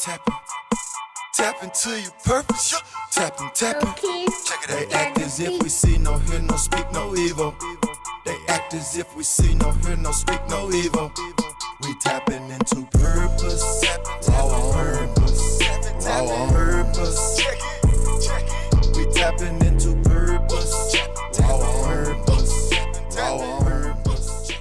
tapping. Tap into your purpose. Tapping. Okay. Check it. They act as if we see, no hear, no speak, no evil. They act as if we see, no hear, no speak, no evil. We tapping into purpose. Raw purpose. Raw purpose. We tapping into purpose. Raw purpose. Raw purpose.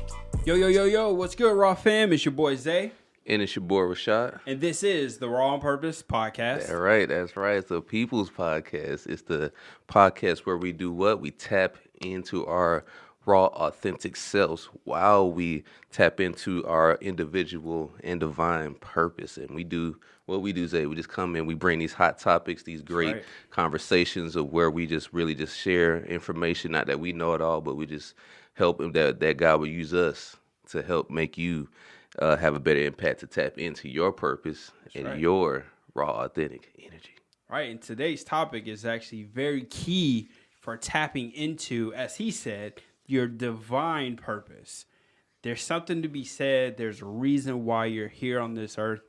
Yo, what's good, Raw fam? It's your boy Zay. And it's your boy Rashad. And this is the Raw on Purpose podcast. That's right. It's the People's Podcast. It's the podcast where we do what? We tap into our raw, authentic selves while we tap into our individual and divine purpose. And we do what we do, Zay. We just come in, we bring these hot topics, these great conversations of where we just really just share information. Not that we know it all, but we just help him that God will use us to help make you have a better impact to tap into your purpose your raw, authentic energy. Right, and today's topic is actually very key for tapping into, as he said, your divine purpose. There's something to be said. There's a reason why you're here on this earth,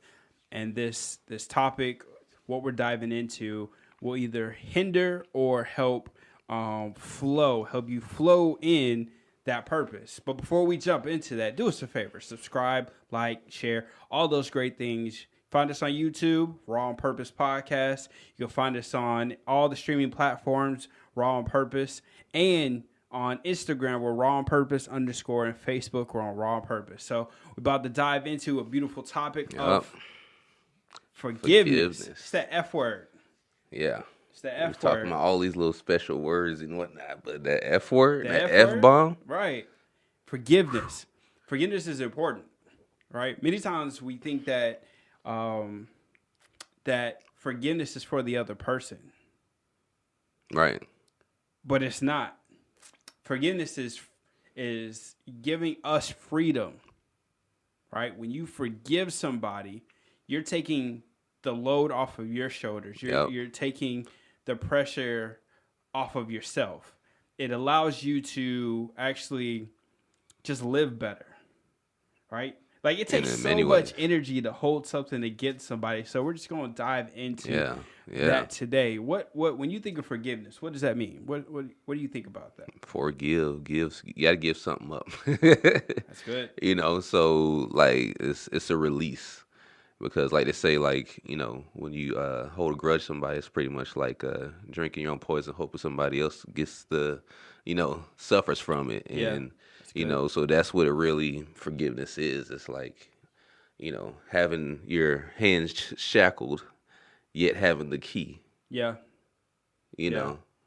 and this topic, what we're diving into, will either hinder or help you flow in that purpose. But before we jump into that, do us a favor. Subscribe, like, share, all those great things. Find us on YouTube, Raw on Purpose Podcast. You'll find us on all the streaming platforms, Raw on Purpose. And on Instagram, we're Raw on Purpose _ and Facebook, we're on Raw on Purpose. So we're about to dive into a beautiful topic of forgiveness. It's that F word. Yeah. It's the We're F talking word. about all these little special words and whatnot, but that F word, that F word? F-bomb. Right. Forgiveness. Forgiveness is important, right? Many times we think that that forgiveness is for the other person. Right. But it's not. Forgiveness is giving us freedom, right? When you forgive somebody, you're taking the load off of your shoulders. You're taking the pressure off of yourself. It allows you to actually just live better, right? Like it takes so much energy to hold something against somebody. So we're just going to dive into that today. What when you think of forgiveness, what does that mean? What do you think about that? Forgive, gives. You got to give something up. That's good. So like it's a release. Because like they say, like, when you hold a grudge somebody, it's pretty much like drinking your own poison, hoping somebody else gets suffers from it. And, so that's what forgiveness is. It's like, having your hands shackled, yet having the key. Yeah.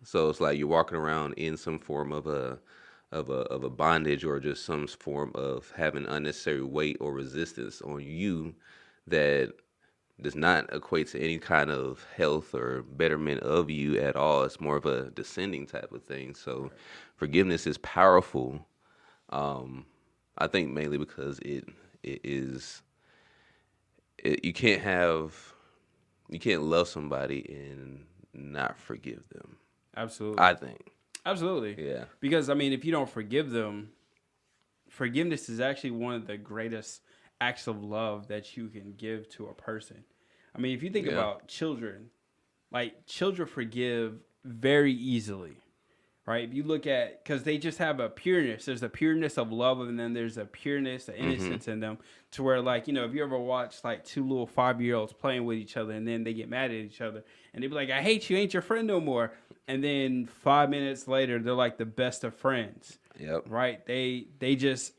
So it's like you're walking around in some form of a bondage or just some form of having unnecessary weight or resistance on you that does not equate to any kind of health or betterment of you at all. It's more of a descending type of thing. So forgiveness is powerful. I think mainly because you can't love somebody and not forgive them. Absolutely. I think. Absolutely. Yeah. Because, if you don't forgive them, forgiveness is actually one of the greatest acts of love that you can give to a person. If you think about children, like children forgive very easily, right? If you look at, because they just have a pureness. There's a pureness of love, and then there's a pureness, of innocence in them, to where, like, if you ever watch like two little 5-year-olds playing with each other, and then they get mad at each other, and they be like, "I hate you, ain't your friend no more," and then 5 minutes later, they're like the best of friends. Yep. Right. They just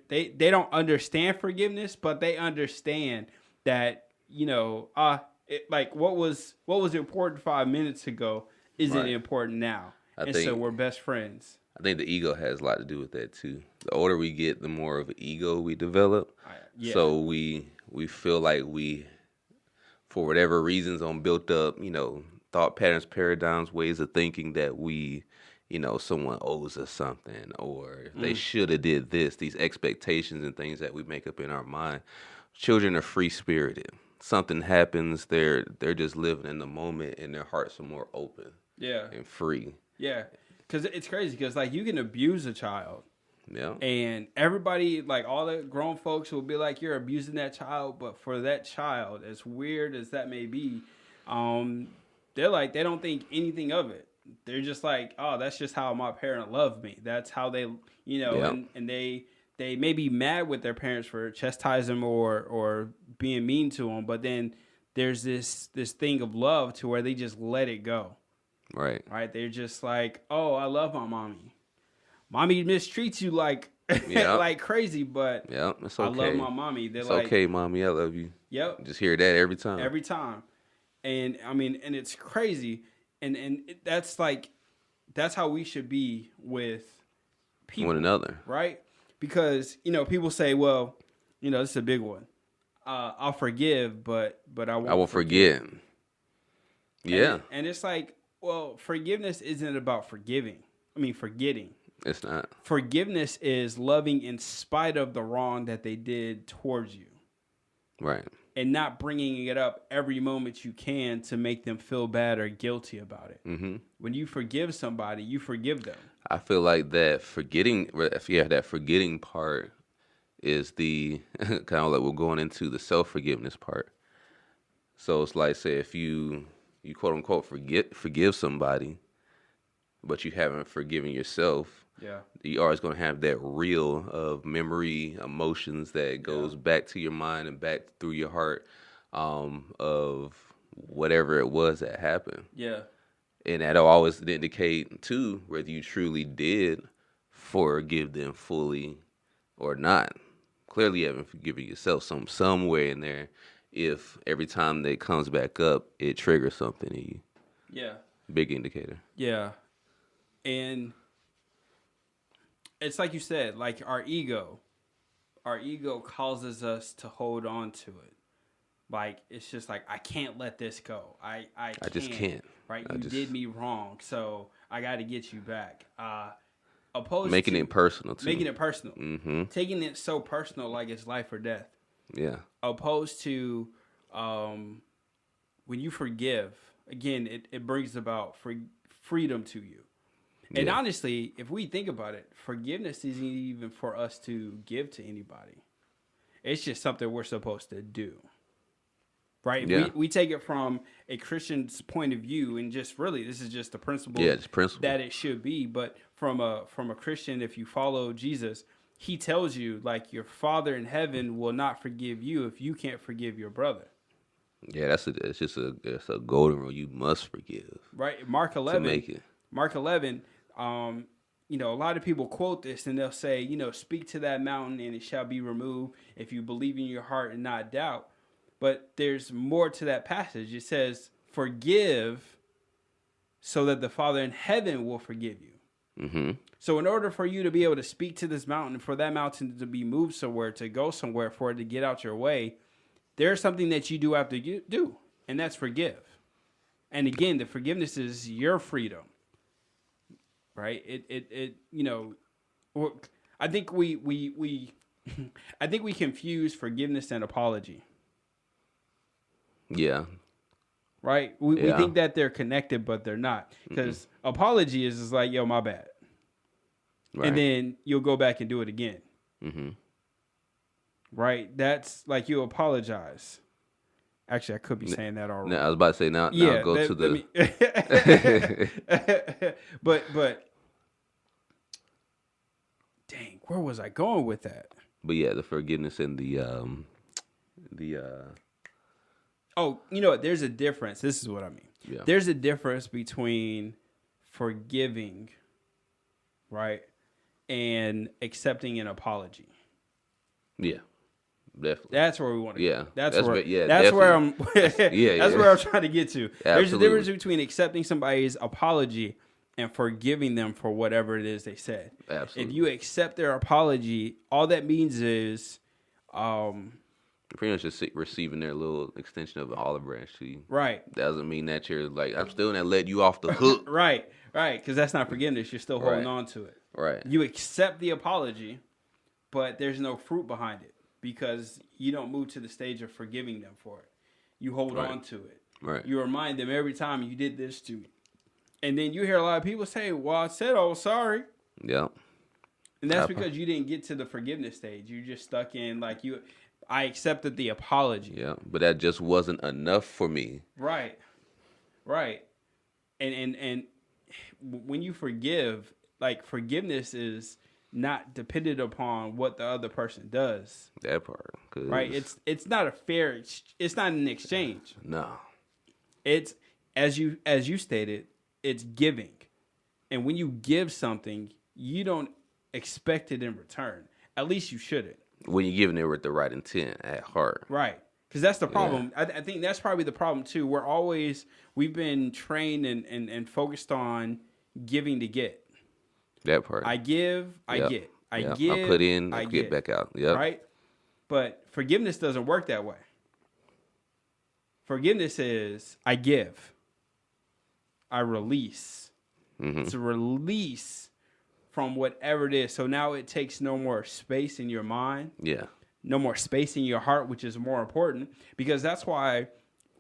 they don't understand forgiveness, but they understand that, like what was important 5 minutes ago isn't important now. So we're best friends. I think the ego has a lot to do with that too. The older we get, the more of an ego we develop. So we feel like we, for whatever reasons, on built up, thought patterns, paradigms, ways of thinking that we, someone owes us something, or they should have did this, these expectations and things that we make up in our mind. Children are free-spirited. Something happens, they're just living in the moment, and their hearts are more open and free. Yeah, because it's crazy, because like you can abuse a child, Yeah. And everybody, like all the grown folks, will be like, "You're abusing that child." But for that child, as weird as that may be, they're like, they don't think anything of it. They're just like, "Oh, that's just how my parent loved me. That's how they, and they may be mad with their parents for chastising them or being mean to them, but then there's this thing of love to where they just let it go. Right. Right? They're just like, "Oh, I love my mommy. Mommy mistreats you like like crazy, but it's okay. I love my mommy." They're it's like, okay, mommy, I love you. Yep. Just hear that every time. Every time. And I mean, and it's crazy. That's how we should be with people. One another. Right? Because, people say, well, this is a big one. I'll forgive, but I won't forget. Yeah. And it's like, well, forgiveness isn't about forgetting. It's not. Forgiveness is loving in spite of the wrong that they did towards you. Right. And not bringing it up every moment you can to make them feel bad or guilty about it. Mm-hmm. When you forgive somebody, you forgive them. I feel like that forgetting part is the kind of like we're going into the self-forgiveness part. So it's like, say, if you quote unquote forgive somebody, but you haven't forgiven yourself, you're always going to have that reel of memory, emotions that goes back to your mind and back through your heart of whatever it was that happened. Yeah. And that'll always indicate, too, whether you truly did forgive them fully or not. Clearly you haven't forgiven yourself somewhere in there if every time that comes back up, it triggers something in you. Yeah. Big indicator. Yeah. And it's like you said, like our ego causes us to hold on to it. Like, it's just like, I can't let this go. I just can't. Right? You did me wrong, so I got to get you back. Making it personal, too. Making it personal. Mm-hmm. Taking it so personal, like it's life or death. Yeah. Opposed to when you forgive, again, it brings about freedom to you. And honestly, if we think about it, forgiveness isn't even for us to give to anybody. It's just something we're supposed to do. Right? Yeah. We take it from a Christian's point of view, and just really, this is just the principle, that it should be. But from a Christian, if you follow Jesus, he tells you, like, your Father in heaven will not forgive you if you can't forgive your brother. Yeah, it's a golden rule. You must forgive. Right? Mark 11. To make it. Mark 11, a lot of people quote this and they'll say, speak to that mountain and it shall be removed if you believe in your heart and not doubt. But there's more to that passage. It says, forgive so that the Father in heaven will forgive you. Mm-hmm. So in order for you to be able to speak to this mountain, for that mountain to be moved somewhere, to go somewhere, for it to get out your way, there's something that you do have to do, and that's forgive. And again, the forgiveness is your freedom. Right? I think we I think we confuse forgiveness and apology. Yeah. Right? We think that they're connected, but they're not. Because apology is like, yo, my bad. Right. And then you'll go back and do it again. Mm-hmm. Right? That's like you apologize. Actually, I could be saying that already. No, I was about to say now go to the... But dang, where was I going with that? But yeah, the forgiveness and Oh, you know what? There's a difference. This is what I mean. Yeah. There's a difference between forgiving, right, and accepting an apology. Yeah, definitely. That's where we want to go. That's where I'm. That's where I'm trying to get to. Absolutely. There's a difference between accepting somebody's apology and forgiving them for whatever it is they said. Absolutely. If you accept their apology, all that means is, pretty much just receiving their little extension of an olive branch to you. Right. Doesn't mean that you're like, I'm still not letting you off the hook. Right. Because that's not forgiveness. You're still holding on to it. Right. You accept the apology, but there's no fruit behind it because you don't move to the stage of forgiving them for it. You hold on to it. Right. You remind them every time you did this to me. And then you hear a lot of people say, well, I said I was sorry. Yeah. And that's because you didn't get to the forgiveness stage. You just stuck in like I accepted the apology. Yeah, but that just wasn't enough for me. Right. And when you forgive, like forgiveness is not dependent upon what the other person does. That part, right? It's not a fair. It's not an exchange. No. It's as you stated. It's giving, and when you give something, you don't expect it in return. At least you shouldn't. When you're giving it with the right intent at heart. Right. Because that's the problem. Yeah. I think that's probably the problem too. We've been trained and focused on giving to get. That part. I give, I get. I give, I put in, I get back out. Yep. Right? But forgiveness doesn't work that way. Forgiveness is I give. I release. Mm-hmm. It's a release from whatever it is. So now it takes no more space in your mind. Yeah. No more space in your heart, which is more important. Because that's why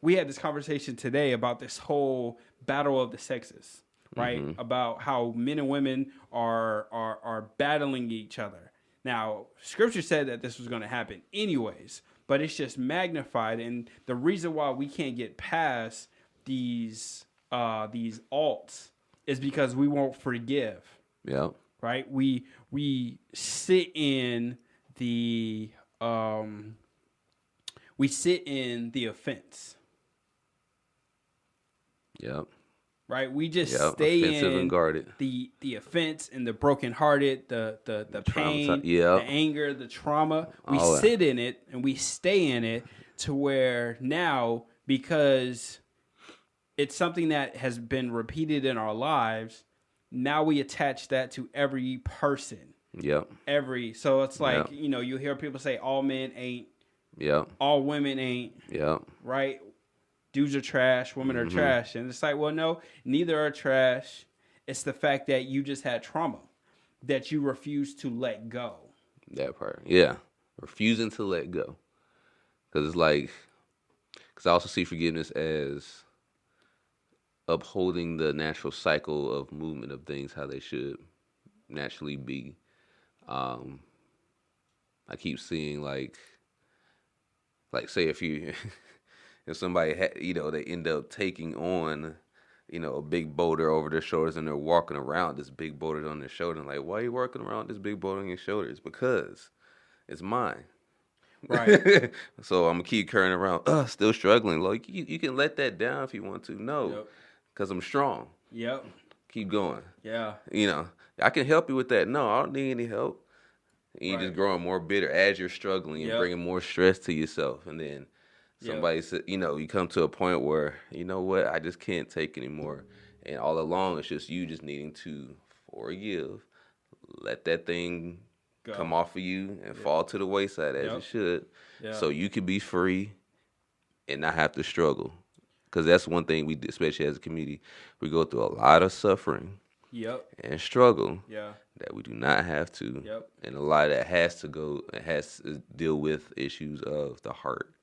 we had this conversation today about this whole battle of the sexes, right? Mm-hmm. About how men and women are battling each other. Now, scripture said that this was going to happen anyways, but it's just magnified. And the reason why we can't get past these alts is because we won't forgive. Yeah. Right? We sit in the offense. Yep. Right? We just stay offensive in and guarded. The offense and the brokenhearted, the pain, the anger, the trauma. We sit in it and we stay in it to where now, because it's something that has been repeated in our lives, now we attach that to every person. Yep. So it's like, you hear people say all men ain't. Yep. All women ain't. Yep. Right? Dudes are trash, women are trash. And it's like, well, no, neither are trash. It's the fact that you just had trauma that you refuse to let go. That part. Yeah. Refusing to let go. Because it's like, because I also see forgiveness as upholding the natural cycle of movement of things how they should naturally be. I keep seeing like say if somebody they end up taking on a big boulder over their shoulders and they're walking around this big boulder on their shoulder, and like, why are you walking around this big boulder on your shoulders? Because it's mine. Right. So I'm gonna keep carrying around still struggling. Like you can let that down if you want to. No. Because I'm strong. Yep. Keep going. Yeah. I can help you with that. No, I don't need any help. And you're just growing more bitter as you're struggling and bringing more stress to yourself. And then somebody said, you come to a point where, you know what, I just can't take anymore. And all along, it's just you just needing to forgive, let that thing come off of you and fall to the wayside as it should. Yep. So you can be free and not have to struggle. Because that's one thing we, especially as a community, we go through a lot of suffering and struggle that we do not have to. Yep. And a lot of that has to deal with issues of the heart.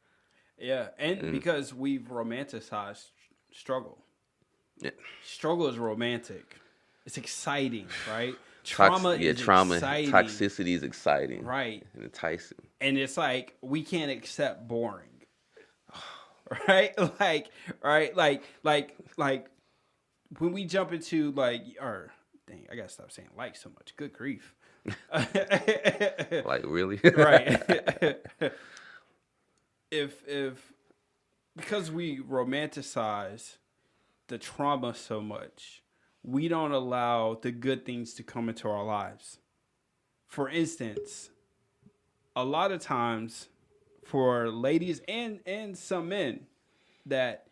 Yeah, and because we've romanticized struggle. Yeah. Struggle is romantic. It's exciting, right? Trauma is exciting. Toxicity is exciting. Right. And enticing. And it's like, we can't accept boring. Right? Like when we jump into dang, I gotta stop saying like so much. Good grief. Like, really? Right. If because we romanticize the trauma so much, we don't allow the good things to come into our lives. For instance, a lot of times for ladies and some men, that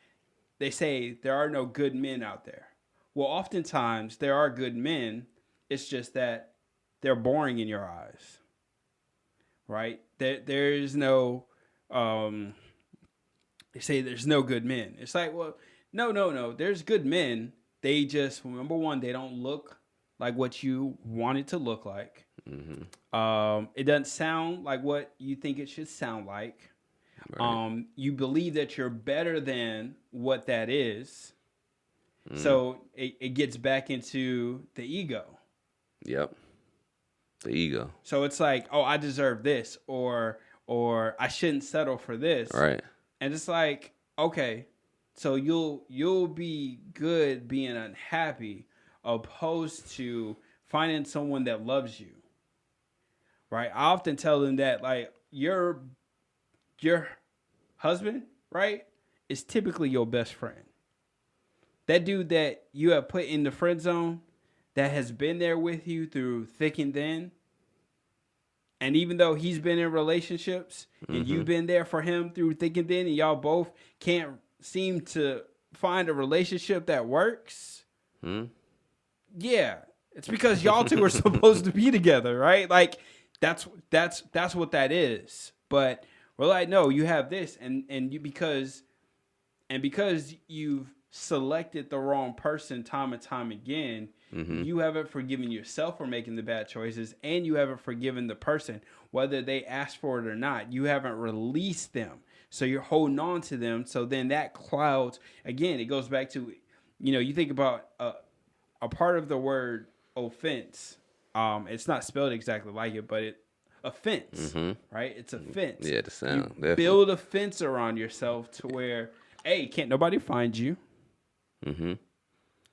they say there are no good men out there. Well, oftentimes there are good men. It's just that they're boring in your eyes, right? There is no, they say there's no good men. It's like, well, no. There's good men. They just, number one, they don't look like what you want it to look like. Mm-hmm. It doesn't sound like what you think it should sound like. Right. You believe that you're better than what that is. So it gets back into the ego. Yep. The ego. So it's like, oh, I deserve this, or I shouldn't settle for this. Right. And it's like, okay, so you'll be good being unhappy, opposed to finding someone that loves you. Right? I often tell them that, like, your husband, right, is typically your best friend. That dude that you have put in the friend zone, that has been there with you through thick and thin. And even though he's been in relationships and you've been there for him through thick and thin, and y'all both can't seem to find a relationship that works. Yeah, it's because y'all two are supposed to be together, right? Like that's what that is. But we're like, no, you have this, and you because you've selected the wrong person time and time again. You haven't forgiven yourself for making the bad choices, and you haven't forgiven the person, whether they asked for it or not. You haven't released them, so you're holding on to them. So then that clouds again. It goes back to, you think about a part of the word offense. It's not spelled exactly like it, but offense, right? It's a fence. Yeah, the sound. You build a fence around yourself to where, hey, can't nobody find you.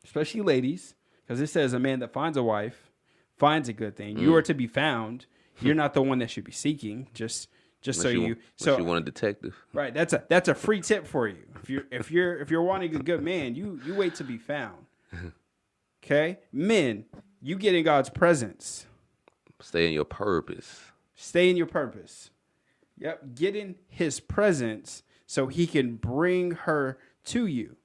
Especially ladies. Because it says a man that finds a wife finds a good thing. You are to be found. You're not the one that should be seeking. Just so you want a detective. Right. That's a free tip for you. If you're wanting a good man, you wait to be found. Okay? Men, you get in God's presence. Stay in your purpose. Stay in your purpose. Yep. Get in his presence so he can bring her to you.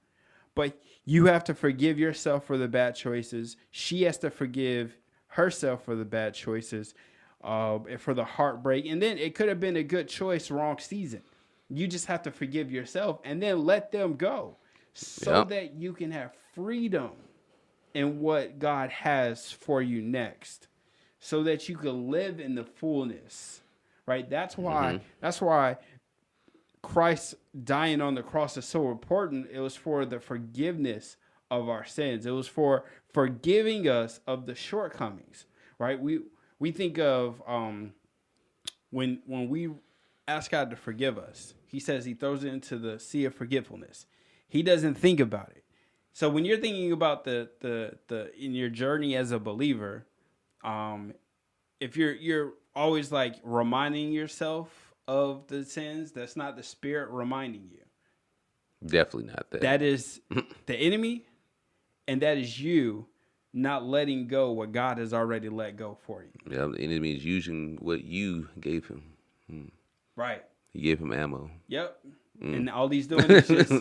But you have to forgive yourself for the bad choices. She has to forgive herself for the bad choices, for the heartbreak. And then it could have been a good choice, wrong season. You just have to forgive yourself and then let them go so that you can have freedom in what God has for you next, so that you can live in the fullness, right? That's why Christ dying on the cross is so important. It was for the forgiveness of our sins. It was for forgiving us of the shortcomings, right? We think of when we ask God to forgive us, he says he throws it into the sea of forgetfulness. He doesn't think about it. So when you're thinking about the in your journey as a believer, if you're always like reminding yourself of the sins, that's not the Spirit reminding you. Definitely not that. That is the enemy, and that is you not letting go what God has already let go for you. Yeah, the enemy is using what you gave him. Right. You gave him ammo. Yep. And all he's doing is just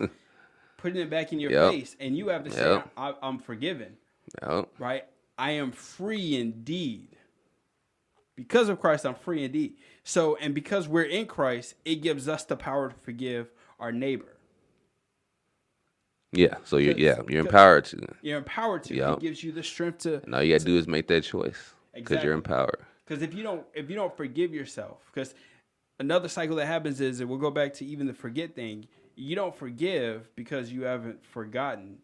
putting it back in your face, and you have to say, I'm forgiven. Yep. Right? I am free indeed. Because of Christ, I'm free indeed. So, and because we're in Christ, it gives us the power to forgive our neighbor. Yeah. So you're empowered to. You're empowered to. Yep. It gives you the strength to. And all you got to do is make that choice. Because you're empowered. Because if you don't forgive yourself, because another cycle that happens is, and we'll go back to even the forget thing. You don't forgive because you haven't forgotten.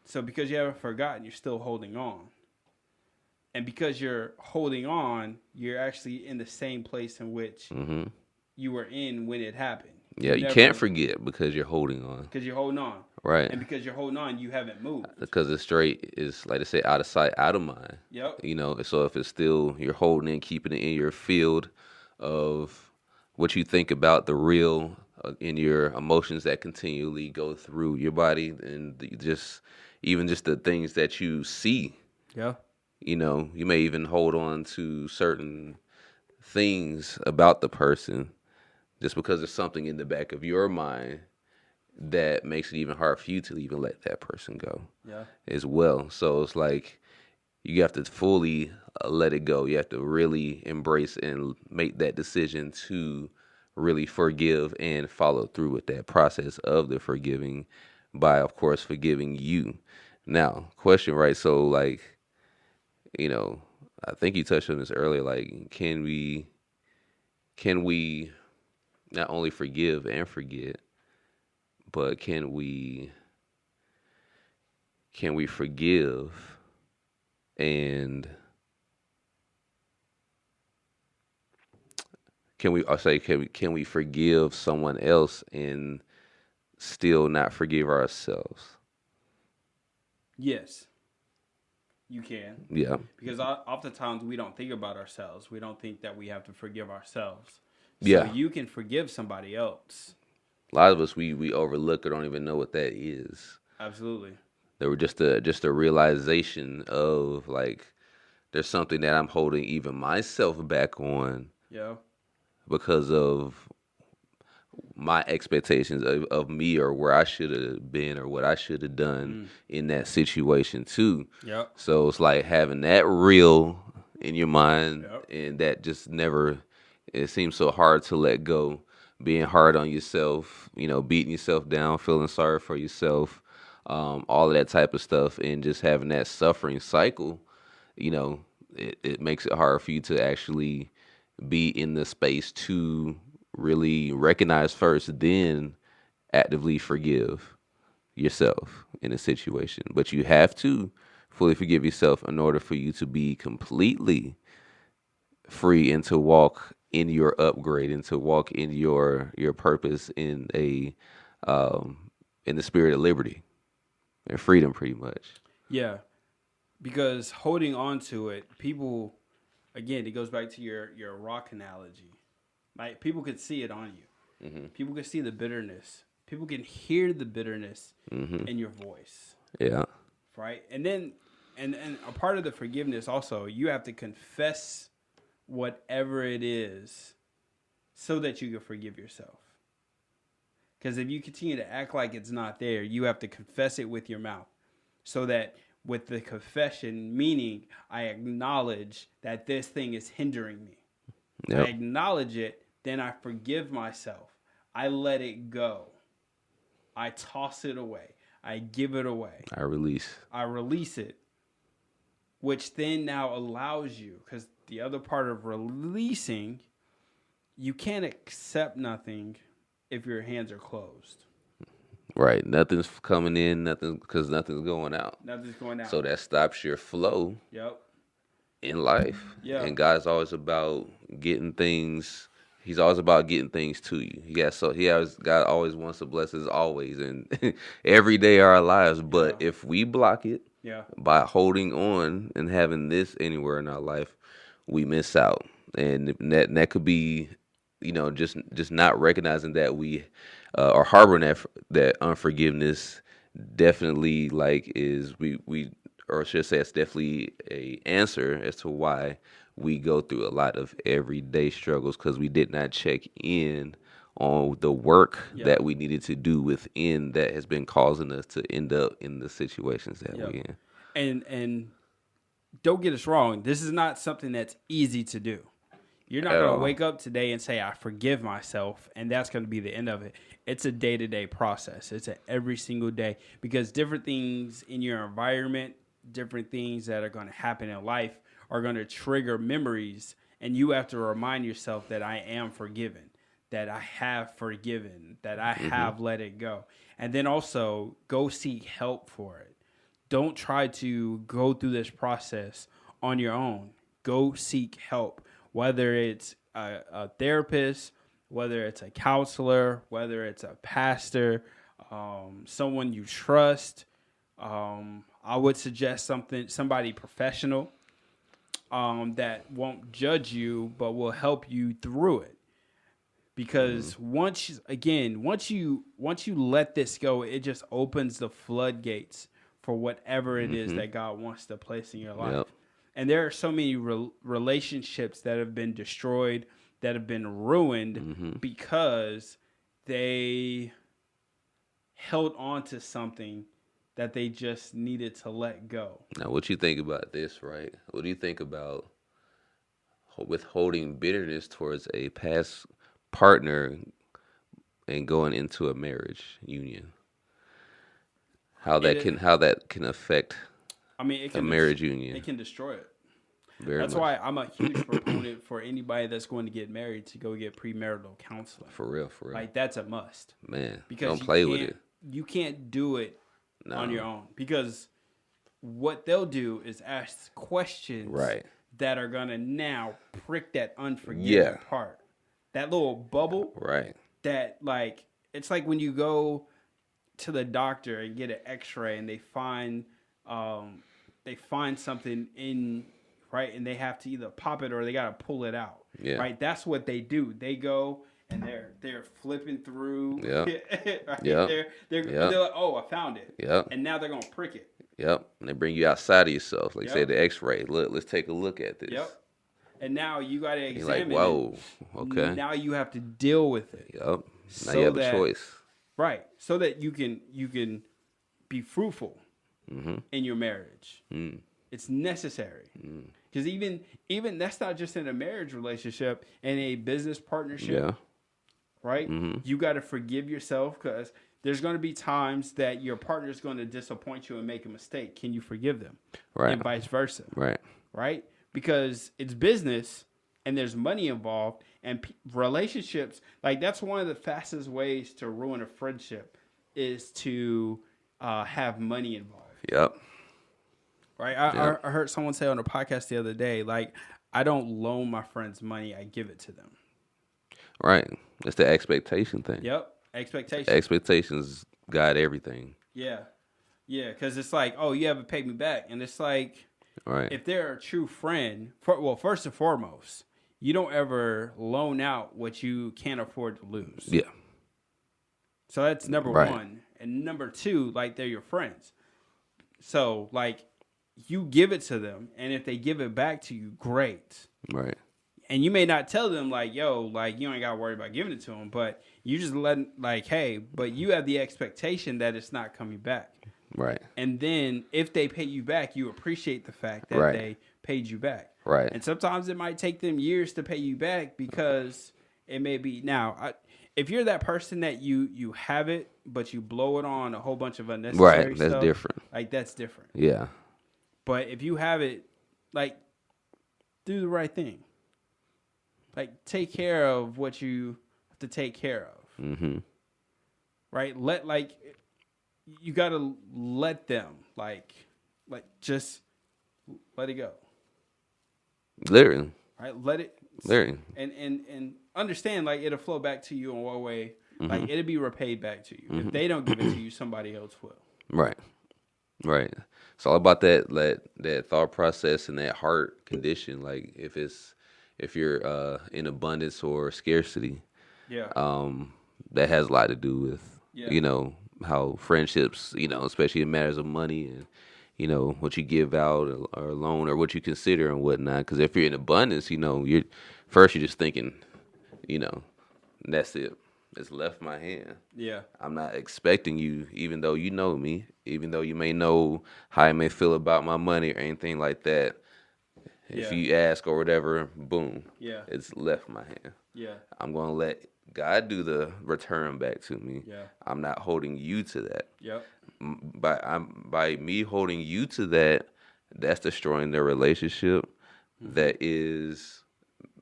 So because you haven't forgotten, you're still holding on. And because you're holding on, you're actually in the same place in which you were in when it happened. Yeah, you can't forget because you're holding on. Because you're holding on. Right. And because you're holding on, you haven't moved. Because it's straight, is like they say, out of sight, out of mind. Yep. So if it's still, you're holding in, keeping it in your field of what you think about the real, in your emotions that continually go through your body, and even just the things that you see. Yeah. You may even hold on to certain things about the person just because there's something in the back of your mind that makes it even hard for you to even let that person go as well. So it's like you have to fully let it go. You have to really embrace and make that decision to really forgive and follow through with that process of the forgiving by, of course, forgiving you. Now, question, right? So like, I think you touched on this earlier. Like, can we not only forgive and forget, but can we forgive and can we forgive someone else and still not forgive ourselves? Yes, you can. Yeah. Because oftentimes we don't think about ourselves. We don't think that we have to forgive ourselves. So Yeah. you can forgive somebody else. A lot of us we overlook or don't even know what that is. Absolutely. There were just a realization of like there's something that I'm holding even myself back on Yeah. because of my expectations of me or where I should have been or what I should have done in that situation too. Yep. So it's like having that real in your mind Yep. and that just never, it seems so hard to let go. Being hard on yourself, beating yourself down, feeling sorry for yourself, all of that type of stuff, and just having that suffering cycle, it makes it hard for you to actually be in the space to really recognize first, then actively forgive yourself in a situation. But you have to fully forgive yourself in order for you to be completely free and to walk in your upgrade and to walk in your purpose in in the spirit of liberty and freedom, pretty much. Yeah. Because holding on to it, people, again, it goes back to your rock analogy. Like, people could see it on you. Mm-hmm. People can see the bitterness. People can hear the bitterness Mm-hmm. in your voice. Yeah. Right? And then, and a part of the forgiveness also, you have to confess whatever it is so that you can forgive yourself. Because if you continue to act like it's not there, you have to confess it with your mouth. So that with the confession, meaning I acknowledge that this thing is hindering me. Yep. I acknowledge it, then I forgive myself. I let it go. I toss it away. I give it away. I release it, which then now allows you, because the other part of releasing, you can't accept nothing if your hands are closed. Right. Nothing's coming in, because nothing's going out. Nothing's going out. So that stops your flow. Yep. In life. Yeah. And God's always about getting things. He's always about getting things to you. God always wants to bless us always and every day of our lives. But if we block it by holding on and having this anywhere in our life, we miss out. And that could be, just not recognizing that we are harboring that unforgiveness. Definitely, like, is we or I should say it's definitely a answer as to why we go through a lot of everyday struggles, because we did not check in on the work that we needed to do within that has been causing us to end up in the situations that we're in. And don't get us wrong, this is not something that's easy to do. You're not going to wake up today and say, I forgive myself, and that's going to be the end of it. It's a day-to-day process. It's every single day, because different things in your environment, different things that are going to happen in life are going to trigger memories, and you have to remind yourself that I am forgiven, that I have forgiven, that I have let it go. And then also go seek help for it. Don't try to go through this process on your own. Go seek help, whether it's a therapist, whether it's a counselor, whether it's a pastor, someone you trust. I would suggest somebody professional that won't judge you, but will help you through it. Because once you let this go, it just opens the floodgates for whatever it is that God wants to place in your life. Yep. And there are so many relationships that have been destroyed, that have been ruined because they held on to something that they just needed to let go. Now, what you think about this, right? What do you think about withholding bitterness towards a past partner and going into a marriage union? How that can affect a marriage union? It can destroy it. That's why I'm a huge proponent for anybody that's going to get married to go get premarital counseling. For real. Like, that's a must. Man, because don't play with it. You can't do it on your own, because what they'll do is ask questions that are going to now prick that unforgiving part. that little bubble. Right. That like it's like when you go to the doctor and get an X-ray and they find something in right, and they have to either pop it or they got to pull it out. Yeah. Right. That's what they do. They go and they're flipping through. Yeah. Right? Yeah. They're like, oh, I found it. Yep. And now they're gonna prick it. Yep. And they bring you outside of yourself, like Yep. say the X-ray. Look, let's take a look at this. Yep. And now you got to You're examine like, whoa, it. okay. Now you have to deal with it. Yep. Now So you have that- a choice. Right. So that you can be fruitful in your marriage. Mm. It's necessary. Because even that's not just in a marriage relationship, in a business partnership. Yeah. Right? You got to forgive yourself because there's going to be times that your partner is going to disappoint you and make a mistake. Can you forgive them? Right. And vice versa. Right. Right? Because it's business and there's money involved and relationships. Like that's one of the fastest ways to ruin a friendship is to have money involved. Yep. Right? I heard someone say on a podcast the other day, like, I don't loan my friends money, I give it to them. Right. It's the expectation thing. Yep. Expectations. Expectations guide everything. Yeah. Yeah. Because it's like, oh, you haven't paid me back. And it's like, Right. if they're a true friend, first and foremost, you don't ever loan out what you can't afford to lose. Yeah. So that's number Right. one. And number two, like, they're your friends. So, like, you give it to them. And if they give it back to you, great. Right. And you may not tell them, like, yo, like, you ain't got to worry about giving it to them. But you just let, like, hey, but you have the expectation that it's not coming back. Right. And then if they pay you back, you appreciate the fact that Right. they paid you back. Right. And sometimes it might take them years to pay you back because it may be now. If you're that person that you have it, but you blow it on a whole bunch of unnecessary Right. That's stuff, different. like that's different. Yeah. But if you have it, like, do the right thing. Like, take care of what you have to take care of. Mm-hmm. Right? You got to let them, like, just let it go. Literally. Right? Let it. Literally. And understand, like, it'll flow back to you in one way. Like, it'll be repaid back to you. If they don't give it to you, somebody else will. Right. Right. It's all about that thought process and that heart condition. Like if you're in abundance or scarcity, Yeah. that has a lot to do with Yeah. How friendships, especially in matters of money and what you give out or loan or what you consider and whatnot. Because if you're in abundance, you're just thinking, that's it. It's left my hand. Yeah. I'm not expecting you, even though you know me, even though you may know how I may feel about my money or anything like that. If Yeah. you ask or whatever, boom, Yeah. it's left my hand. Yeah. I'm going to let God do the return back to me. Yeah. I'm not holding you to that. Yep. By me holding you to that, that's destroying the relationship. That is,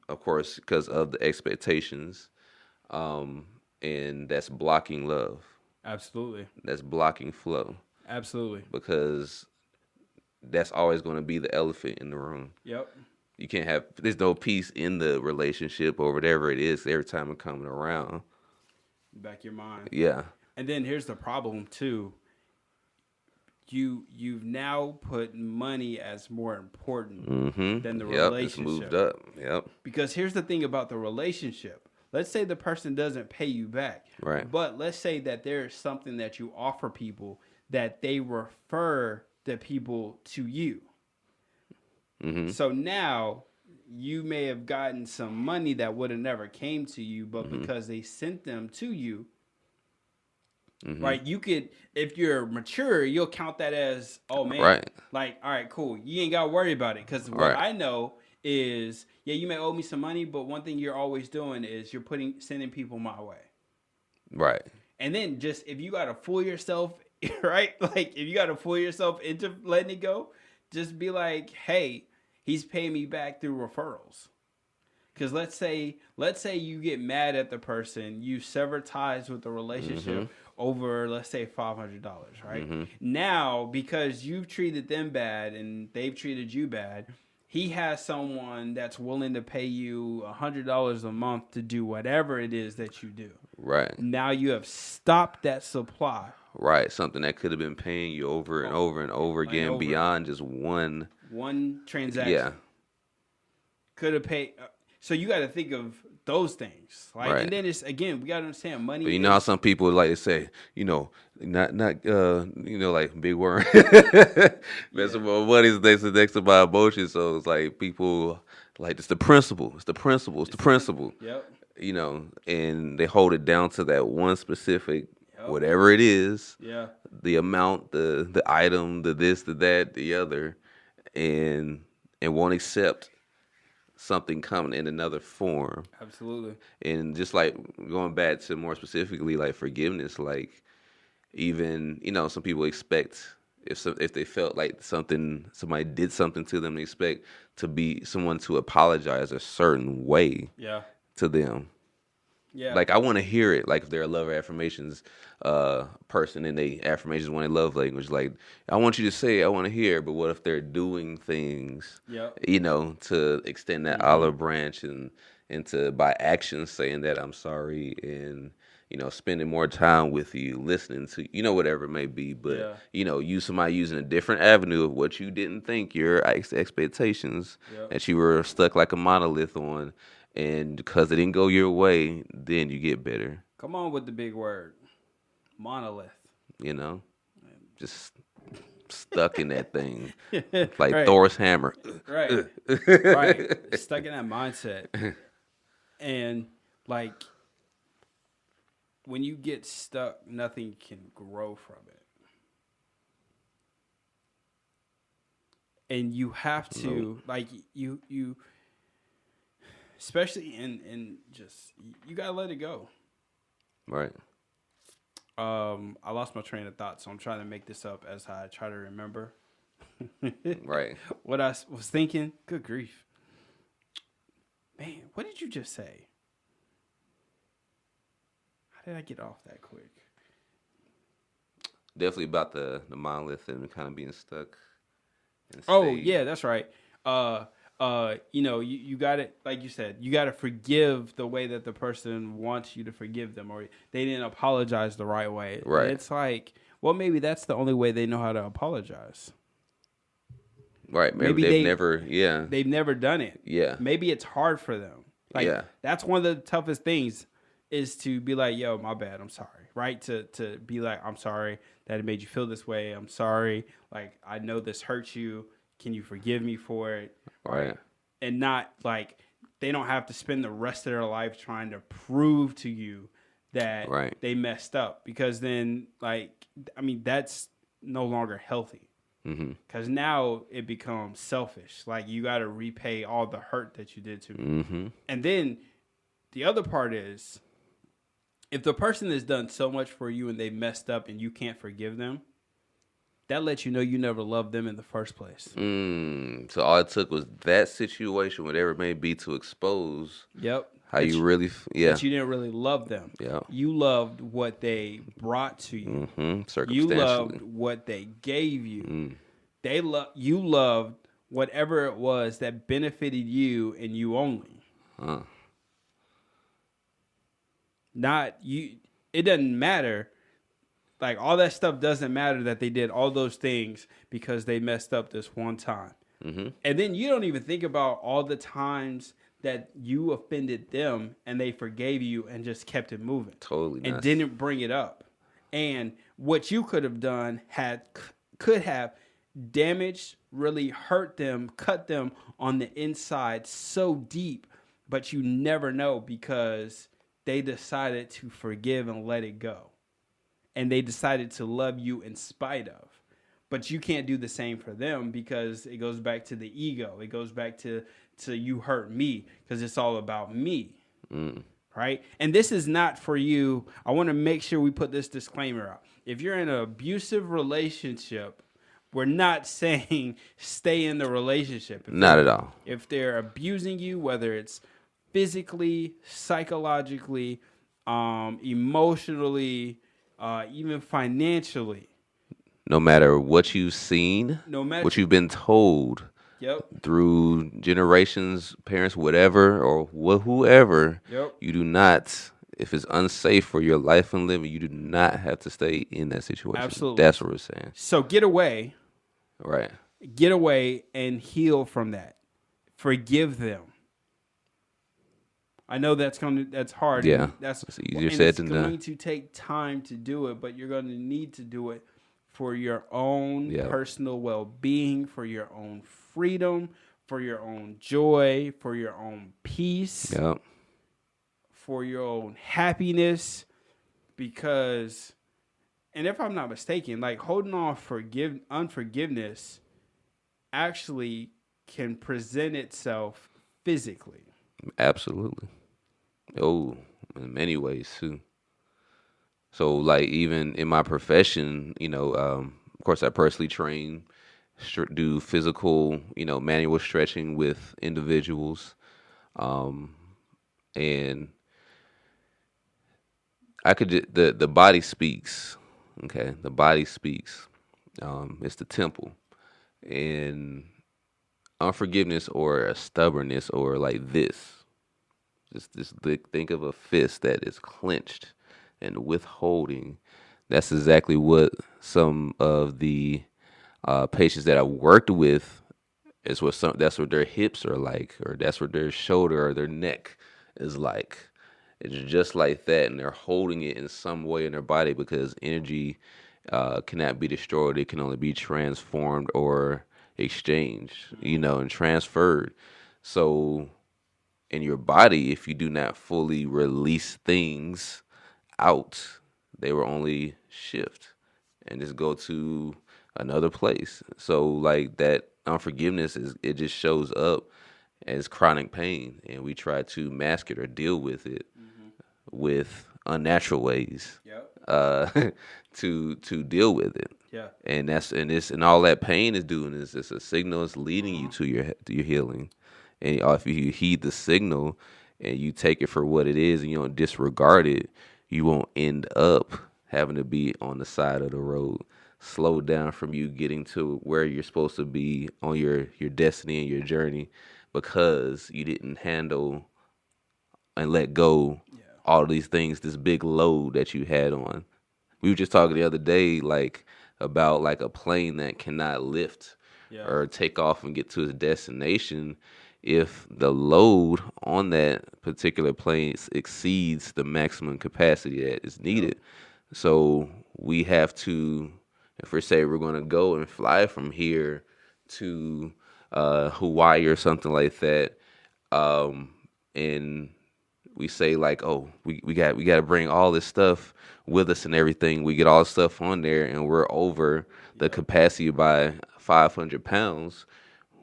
of course, because of the expectations. And that's blocking love. Absolutely. That's blocking flow. Absolutely. Because that's always going to be the elephant in the room. Yep. You can't there's no peace in the relationship or whatever it is every time it's coming around. Back your mind. Yeah. And then here's the problem too. You've now put money as more important than the relationship. It's moved up. Yep. Because here's the thing about the relationship. Let's say the person doesn't pay you back. Right. But let's say that there is something that you offer people that they refer the people to you. Mm-hmm. So now you may have gotten some money that would have never came to you, but because they sent them to you, right? You could, if you're mature, you'll count that as, oh man, Right. like, all right, cool. You ain't got to worry about it. Because what Right. I know is, yeah, you may owe me some money, but one thing you're always doing is you're sending people my way. Right. And then just, if you got to fool yourself, right? Like, if you got to fool yourself into letting it go, just be like, hey, he's paying me back through referrals. Because let's say you get mad at the person, you sever ties with the relationship over, let's say, $500, right? Now, because you've treated them bad and they've treated you bad, he has someone that's willing to pay you $100 a month to do whatever it is that you do. Right. Now you have stopped that supply. Right. Something that could have been paying you over and over and over again beyond just one transaction. Yeah. Could have paid. So you got to think of those things. Like, Right. And then it's, again, we got to understand money. But you know how some people like to say, not like big word. Messing with money is next to my emotions. So it's like people like, it's the principle. It's the principle. It's the principle. Yep. And they hold it down to that one specific, whatever it is. Yeah. The amount, the item, the this, the that, the other, and won't accept something coming in another form. Absolutely. And just like going back to more specifically like forgiveness, like even, some people expect if they felt like somebody did something to them, they expect to be someone to apologize a certain way to them. Yeah. Like, I want to hear it. Like, if they're a love affirmations person and they affirmations when they love language, like, I want you to say it, I want to hear it. But what if they're doing things, to extend that olive branch and to by action saying that I'm sorry and, spending more time with you, listening to, whatever it may be. But, somebody using a different avenue of what you didn't think, your expectations that you were stuck like a monolith on. And because it didn't go your way, then you get bitter. Come on with the big word. Monolith. Just stuck in that thing. Like right. Thor's hammer. Right. Right. Stuck in that mindset. And, like, when you get stuck, nothing can grow from it. And you have to, you especially in just, you gotta let it go. Right. I lost my train of thought, so I'm trying to make this up as I try to remember. Right. What I was thinking. Good grief. Man, what did you just say? How did I get off that quick? Definitely about the monolith and kind of being stuck. Oh, yeah, that's right. You got it, like you said, you got to forgive the way that the person wants you to forgive them, or they didn't apologize the right way. Right. And it's like, well, maybe that's the only way they know how to apologize. Right. Maybe they've never done it. Yeah. Maybe it's hard for them. That's one of the toughest things is to be like, yo, my bad, I'm sorry. Right? To be like, I'm sorry that it made you feel this way. I'm sorry. Like, I know this hurts you. Can you forgive me for it? Right. And not like they don't have to spend the rest of their life trying to prove to you that they messed up, because then, that's no longer healthy. Because now it becomes selfish. Like, you got to repay all the hurt that you did to me. And then the other part is, if the person has done so much for you and they messed up and you can't forgive them, that lets you know you never loved them in the first place. So all it took was that situation, whatever it may be, to expose how you really, that you didn't really love them. Yeah. You loved what they brought to you. You loved what they gave you. You loved whatever it was that benefited you and you only. Not you. It doesn't matter. Like, all that stuff doesn't matter that they did all those things because they messed up this one time. And then you don't even think about all the times that you offended them and they forgave you and just kept it moving. Totally. And didn't bring it up. And what you could have done could have damaged, really hurt them, cut them on the inside so deep, but you never know because they decided to forgive and let it go. And they decided to love you in spite of. But you can't do the same for them because it goes back to the ego. It goes back to you hurt me because it's all about me. Right? And this is not for you. I want to make sure we put this disclaimer out. If you're in an abusive relationship, we're not saying stay in the relationship. Not at all. If they're abusing you, whether it's physically, psychologically, emotionally, even financially. No matter what you've seen, what you've been told Yep. through generations, parents, whatever, or whoever. Yep. You do not, if it's unsafe for your life and living, you do not have to stay in that situation. Absolutely. That's what we're saying. So get away. Right. Get away and heal from that. Forgive them. I know that's hard. Yeah. That's It's easier said than done. It's going to take time to do it, but you're going to need to do it for your own personal well-being, for your own freedom, for your own joy, for your own peace, for your own happiness. Because, and if I'm not mistaken, like holding on unforgiveness actually can present itself physically. Absolutely. Oh, in many ways too. So, like, even in my profession, of course, I personally train, do physical, manual stretching with individuals, and I could the body speaks. Okay, the body speaks. It's the temple, and unforgiveness or a stubbornness or like this. Just think of a fist that is clenched and withholding. That's exactly what some of the patients that I worked with is what that's what their hips are like, or that's what their shoulder or their neck is like. It's just like that, and they're holding it in some way in their body because energy cannot be destroyed. It can only be transformed or exchanged, and transferred. So in your body, if you do not fully release things out, they will only shift and just go to another place. So like that unforgiveness it just shows up as chronic pain, and we try to mask it or deal with it with unnatural ways to deal with it. Yeah. And all that pain is doing is just a signal. It's leading you to your healing. And if you heed the signal and you take it for what it is and you don't disregard it, you won't end up having to be on the side of the road, slowed down from you getting to where you're supposed to be on your destiny and your journey because you didn't handle and let go all of these things, this big load that you had on. We were just talking the other day, like about like a plane that cannot lift or take off and get to its destination if the load on that particular plane exceeds the maximum capacity that is needed. So we have to, if we're saying we're going to go and fly from here to Hawaii or something like that, and we say like, oh, we got to bring all this stuff with us and everything. We get all the stuff on there, and we're over the capacity by 500 pounds.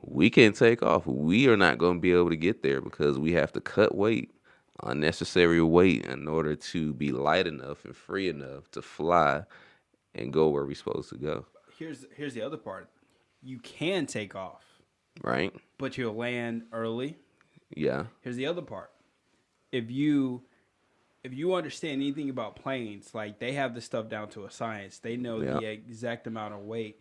We can't take off. We are not going to be able to get there because we have to cut weight, unnecessary weight, in order to be light enough and free enough to fly and go where we're supposed to go. Here's the other part. You can take off, right? But you'll land early. Yeah. Here's the other part. If you understand anything about planes, like they have this stuff down to a science. They know the exact amount of weight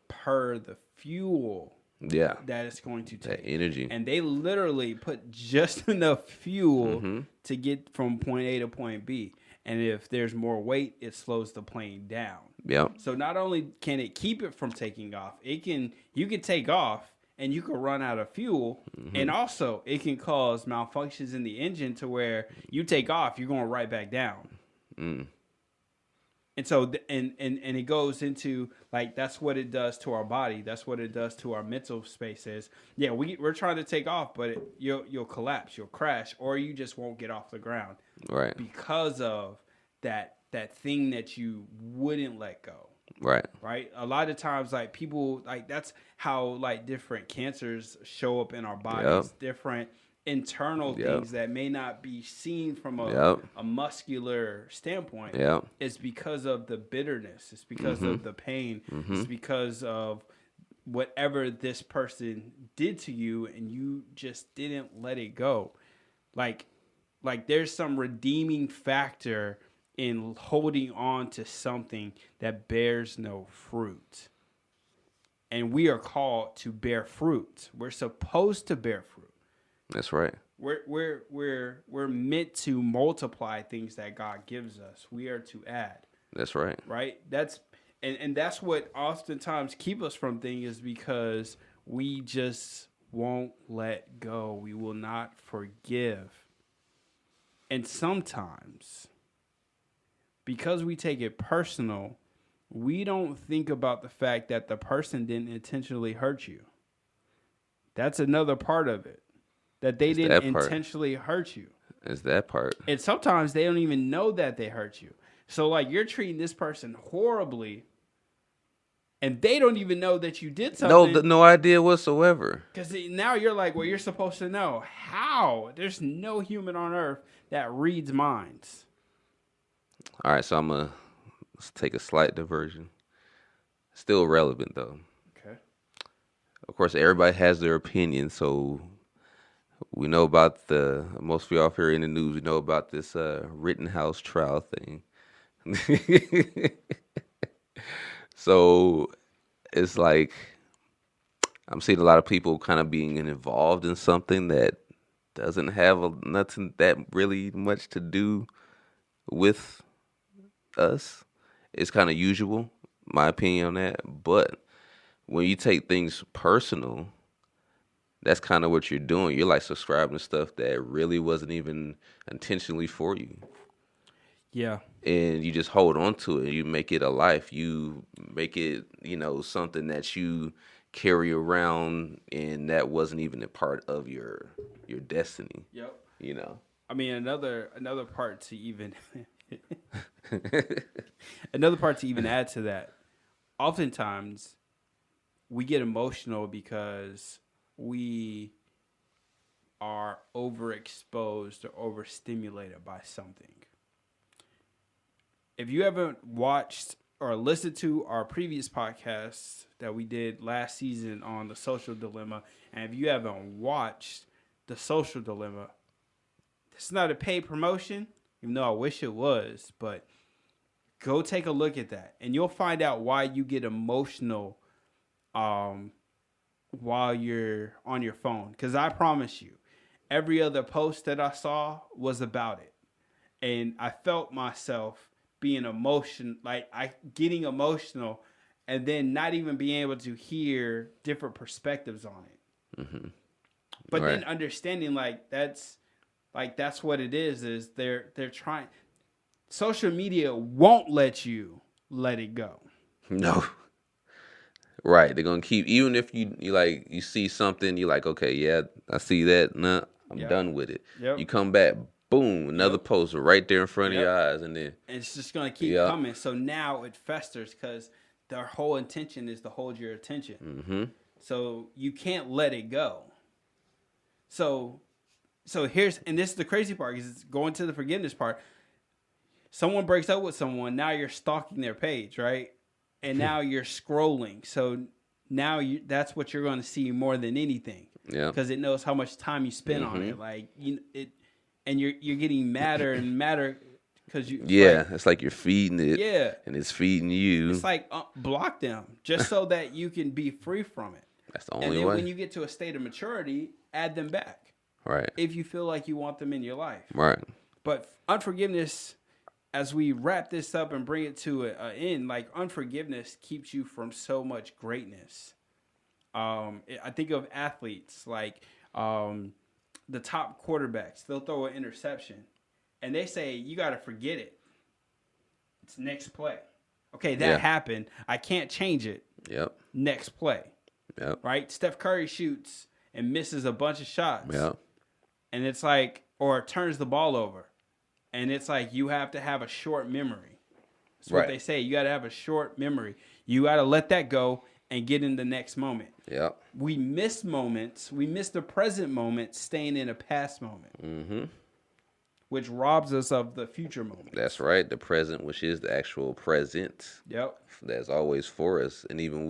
per the fuel that it's going to take. That energy. And they literally put just enough fuel to get from point A to point B. And if there's more weight, it slows the plane down. Yep. So not only can it keep it from taking off, you can take off and you can run out of fuel. And also it can cause malfunctions in the engine to where you take off, you're going right back down. And so, and it goes into, like, that's what it does to our body. That's what it does to our mental spaces. Yeah, we're trying to take off, but you'll collapse, you'll crash, or you just won't get off the ground. Right. Because of that thing that you wouldn't let go. Right. A lot of times, like, people, like, that's how, like, different cancers show up in our bodies. Different internal things that may not be seen from a muscular standpoint. It's because of the bitterness. It's because of the pain. It's because of whatever this person did to you, and you just didn't let it go. Like there's some redeeming factor in holding on to something that bears no fruit. And we are called to bear fruit. We're supposed to bear fruit. That's right. We're meant to multiply things that God gives us. We are to add. That's right. Right? And that's what oftentimes keep us from things, is because we just won't let go. We will not forgive. And sometimes, because we take it personal, we don't think about the fact that the person didn't intentionally hurt you. That's another part of it. That they didn't intentionally hurt you. It's that part. And sometimes they don't even know that they hurt you. So, like, you're treating this person horribly, and they don't even know that you did something. No idea whatsoever. Because now you're like, well, you're supposed to know. How? There's no human on earth that reads minds. All right, so let's take a slight diversion. Still relevant, though. Okay. Of course, everybody has their opinion, so we know about most of y'all here in the news, we know about this Rittenhouse trial thing. So it's like I'm seeing a lot of people kind of being involved in something that doesn't have nothing that really much to do with us. It's kind of usual, my opinion on that. But when you take things personal, that's kind of what you're doing. You're like subscribing to stuff that really wasn't even intentionally for you. Yeah. And you just hold on to it. You make it a life. You make it, something that you carry around, and that wasn't even a part of your destiny. Yep. I mean, another part to even add to that. Oftentimes, we get emotional because we are overexposed or overstimulated by something. If you haven't watched or listened to our previous podcasts that we did last season on the social dilemma, and if you haven't watched the social dilemma, it's not a paid promotion, even though I wish it was, but go take a look at that, and you'll find out why you get emotional while you're on your phone. Because I promise you, every other post that I saw was about it. And I felt myself being getting emotional, and then not even being able to hear different perspectives on it. Mm-hmm. But then understanding that's what it is they're trying. Social media won't let you let it go. No. Right. They're going to keep, even if you see something, you're like, okay, yeah, I see that. Nah, I'm done with it. Yep. You come back, boom, another post right there in front of your eyes. And then it's just going to keep coming. So now it festers because their whole intention is to hold your attention. Mm-hmm. So you can't let it go. So this is the crazy part, because it's going to the forgiveness part. Someone breaks up with someone, now you're stalking their page, right? And now you're scrolling. So now that's what you're going to see more than anything. Yeah. Because it knows how much time you spend on it. And you're getting madder and madder because you. Yeah, it's like you're feeding it. Yeah. And it's feeding you. It's like block them just so that you can be free from it. That's the only way. And then when you get to a state of maturity, add them back. Right. If you feel like you want them in your life. Right. But unforgiveness, as we wrap this up and bring it to an end, unforgiveness keeps you from so much greatness. I think of athletes the top quarterbacks. They'll throw an interception, and they say, you got to forget it. It's next play. Okay, that happened. I can't change it. Yep. Next play. Yep. Right? Steph Curry shoots and misses a bunch of shots. Yep. And it's or turns the ball over. And it's you have to have a short memory. That's what they say. You got to have a short memory. You got to let that go and get in the next moment. Yeah. We miss moments. We miss the present moment staying in a past moment. Mm-hmm. Which robs us of the future moment. That's right. The present, which is the actual present. Yep. That's always for us. And even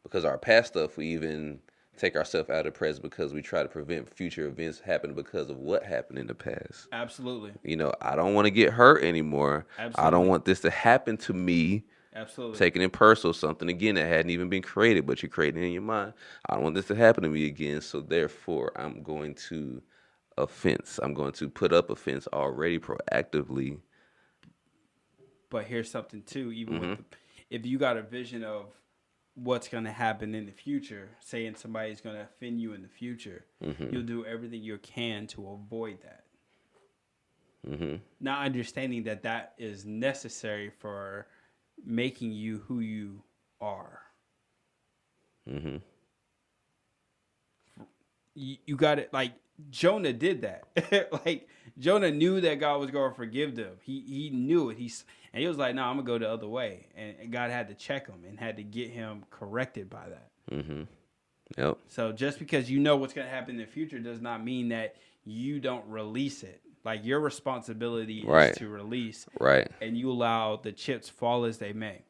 because our past stuff, we even take ourselves out of the present because we try to prevent future events happening because of what happened in the past. Absolutely. I don't want to get hurt anymore. Absolutely. I don't want this to happen to me. Absolutely. Taking it personal, something again that hadn't even been created, but you're creating it in your mind. I don't want this to happen to me again, so therefore I'm going to offense. I'm going to put up a fence already proactively. But here's something too, even with if you got a vision of what's going to happen in the future, saying somebody's going to offend you in the future, you'll do everything you can to avoid that. Not understanding that that is necessary for making you who you are. You got it. Like Jonah did that. Like Jonah knew that God was going to forgive them. He knew it. And he was like, "No, I'm gonna go the other way." And God had to check him and had to get him corrected by that. Yep. So just because you know what's gonna happen in the future does not mean that you don't release it. Like your responsibility is to release, and you allow the chips fall as they may.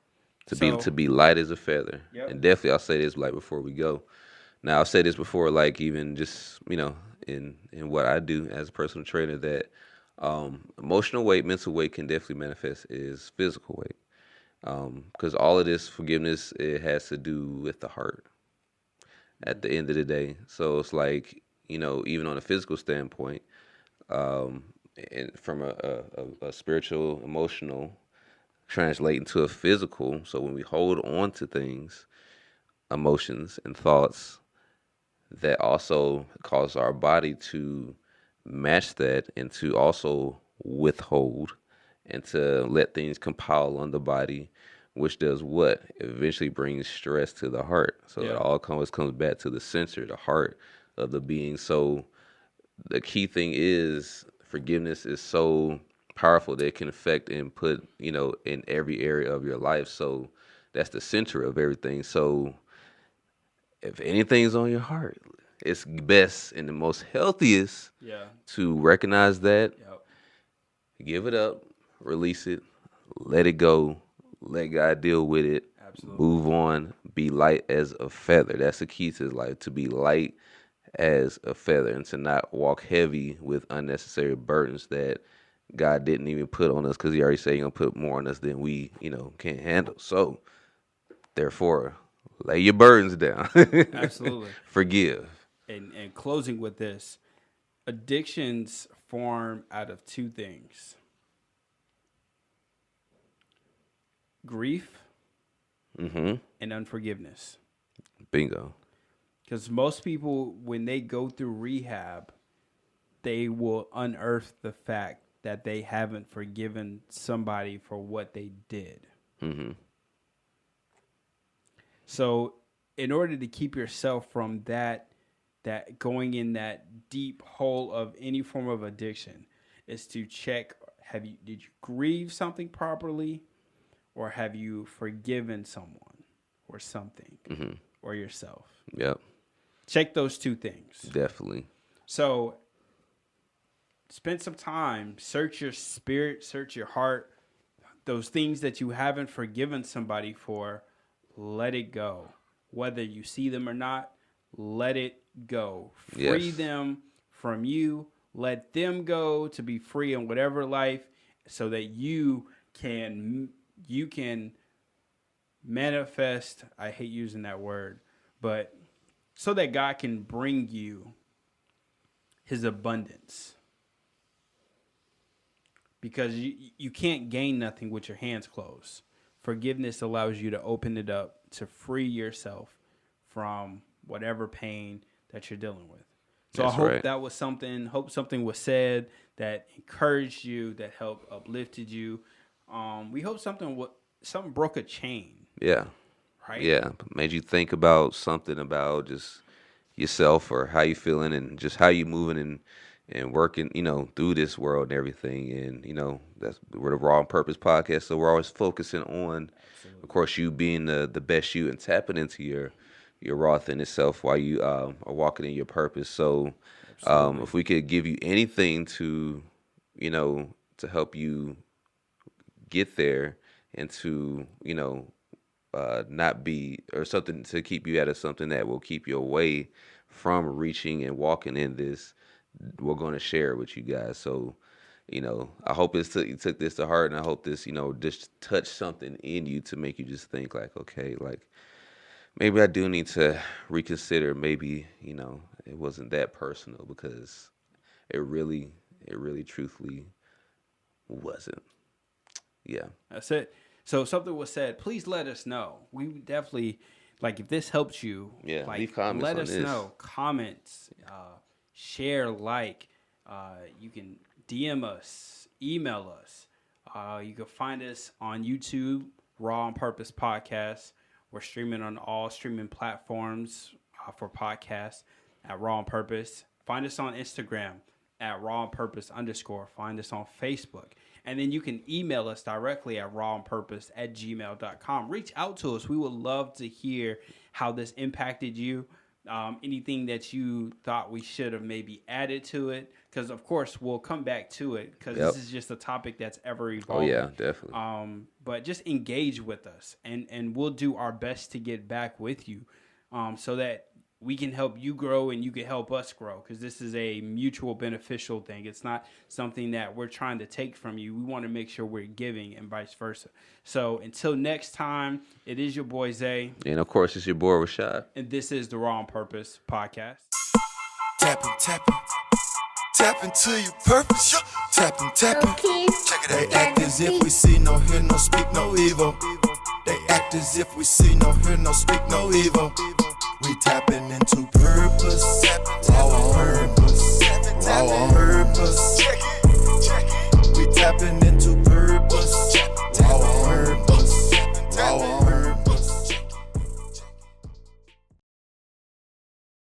To be light as a feather. Yep. And definitely, I'll say this like before we go. Now, I'll say this before, like even just in what I do as a personal trainer, that emotional weight, mental weight can definitely manifest as physical weight. Because all of this forgiveness, it has to do with the heart at the end of the day. So it's like, even on a physical standpoint, and from a spiritual, emotional, translating to a physical. So when we hold on to things, emotions and thoughts, that also cause our body to match that and to also withhold and to let things compile on the body, which does what? Eventually brings stress to the heart. So it all comes back to the center, the heart of the being. So the key thing is forgiveness is so powerful that it can affect and put, in every area of your life. So that's the center of everything. So if anything's on your heart, it's best and the most healthiest to recognize that, give it up, release it, let it go, let God deal with it, move on, be light as a feather. That's the key to life, to be light as a feather and to not walk heavy with unnecessary burdens that God didn't even put on us, because he already said he's going to put more on us than we, can't handle. So, therefore, lay your burdens down. Absolutely. Forgive. And closing with this, addictions form out of two things: grief and unforgiveness. Bingo. Because most people, when they go through rehab, they will unearth the fact that they haven't forgiven somebody for what they did. So in order to keep yourself from that going in that deep hole of any form of addiction, is to check, did you grieve something properly, or have you forgiven someone or something or yourself? Yep. Check those two things. Definitely. So spend some time, search your spirit, search your heart. Those things that you haven't forgiven somebody for, let it go. Whether you see them or not, let it go. Free them from you. Let them go to be free in whatever life, so that you can manifest. I hate using that word, but so that God can bring you his abundance. Because you can't gain nothing with your hands closed. Forgiveness allows you to open it up to free yourself from whatever pain that you're dealing with. So I hope that was something was said that encouraged you, that helped uplifted you. We hope something broke a chain. Yeah. Right? Yeah. Made you think about something about just yourself, or how you feeling, and just how you moving and working, through this world and everything. And, we're the Raw on Purpose podcast. So we're always focusing on, of course, you being the best you and tapping into your raw authentic self while you are walking in your purpose. So if we could give you anything to help you get there, and to, not be, or something to keep you out of something that will keep you away from reaching and walking in this, we're going to share it with you guys. So I hope you took this to heart, and I hope this, just touched something in you to make you just think like, okay, like maybe I do need to reconsider. Maybe, it wasn't that personal, because it really truthfully wasn't. Yeah. That's it. So if something was said, please let us know. We would definitely, like, if this helps you, Yeah, like, leave comments let on us this. know. Comments, share, like. You can DM us, email us. You can find us on YouTube, Raw on Purpose Podcast. We're streaming on all streaming platforms for podcasts at Raw on Purpose. Find us on Instagram at Raw on Purpose _. Find us on Facebook. And then you can email us directly at rawonpurpose@gmail.com. Reach out to us. We would love to hear how this impacted you. Anything that you thought we should have maybe added to it. Because, of course, we'll come back to it, because this is just a topic that's ever evolving. Oh, yeah, definitely. But just engage with us, and we'll do our best to get back with you so that we can help you grow and you can help us grow, because this is a mutual beneficial thing. It's not something that we're trying to take from you. We want to make sure we're giving and vice versa. So until next time, it is your boy Zay. And of course, it's your boy Rashad. And this is the Raw on Purpose Podcast. Tapping, tap into your purpose. Tapping. Check it out. They act as if we see, no hear, no speak, no evil. They act as if we see, no hear, no speak, no evil. We tapping into purpose. Raw on purpose. Raw on purpose. We tapping into purpose.